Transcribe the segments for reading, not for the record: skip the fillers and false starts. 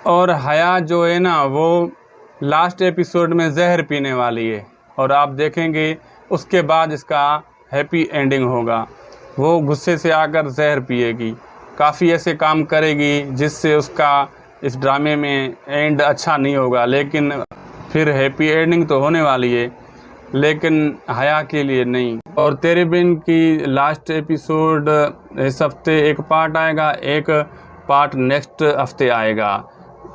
और हया जो है ना वो लास्ट एपिसोड में जहर पीने वाली है और आप देखेंगे उसके बाद इसका हैप्पी एंडिंग होगा। वो गुस्से से आकर जहर पिएगी, काफ़ी ऐसे काम करेगी जिससे उसका इस ड्रामे में एंड अच्छा नहीं होगा, लेकिन फिर हैप्पी एंडिंग तो होने वाली है, लेकिन हया के लिए नहीं। और तेरे बिन की लास्ट एपिसोड इस हफ्ते एक पार्ट आएगा, एक पार्ट नेक्स्ट हफ्ते आएगा।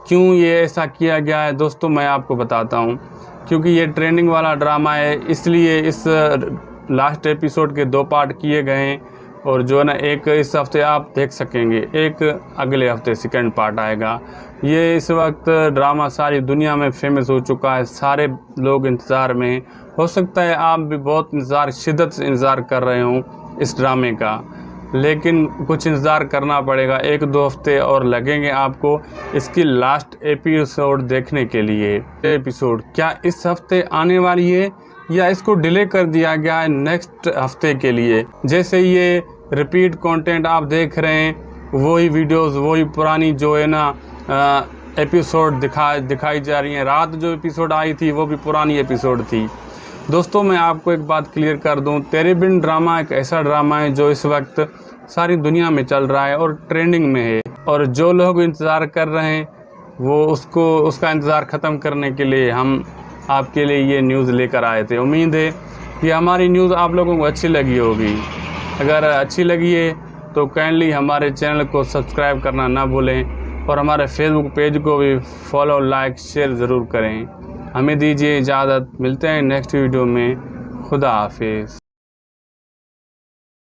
क्यों ये ऐसा किया गया है दोस्तों, मैं आपको बताता हूँ। क्योंकि ये ट्रेंडिंग वाला ड्रामा है, इसलिए इस लास्ट एपिसोड के 2 पार्ट किए गए हैं। और जो है ना, एक इस हफ्ते आप देख सकेंगे, एक अगले हफ्ते सेकंड पार्ट आएगा। ये इस वक्त ड्रामा सारी दुनिया में फेमस हो चुका है, सारे लोग इंतज़ार में हैं। हो सकता है आप भी बहुत शिद्दत से इंतज़ार कर रहे हों इस ड्रामे का, लेकिन कुछ इंतज़ार करना पड़ेगा। 1-2 हफ्ते और लगेंगे आपको इसकी लास्ट एपिसोड देखने के लिए। एपिसोड क्या इस हफ्ते आने वाली है या इसको डिले कर दिया गया है नेक्स्ट हफ्ते के लिए? जैसे ये रिपीट कंटेंट आप देख रहे हैं, वही वीडियोस, वही पुरानी जो है ना एपिसोड दिखाई जा रही हैं। रात जो एपिसोड आई थी वो भी पुरानी एपिसोड थी। दोस्तों मैं आपको एक बात क्लियर कर दूं, तेरे बिन ड्रामा एक ऐसा ड्रामा है जो इस वक्त सारी दुनिया में चल रहा है और ट्रेंडिंग में है। और जो लोग इंतज़ार कर रहे हैं वो उसका इंतज़ार ख़त्म करने के लिए हम आपके लिए ये न्यूज़ लेकर आए थे। उम्मीद है कि हमारी न्यूज़ आप लोगों को अच्छी लगी होगी। अगर अच्छी लगी है तो काइंडली हमारे चैनल को सब्सक्राइब करना ना भूलें और हमारे फेसबुक पेज को भी फॉलो, लाइक, शेयर ज़रूर करें। हमें दीजिए इजाज़त, मिलते हैं नेक्स्ट वीडियो में। खुदा हाफिज़।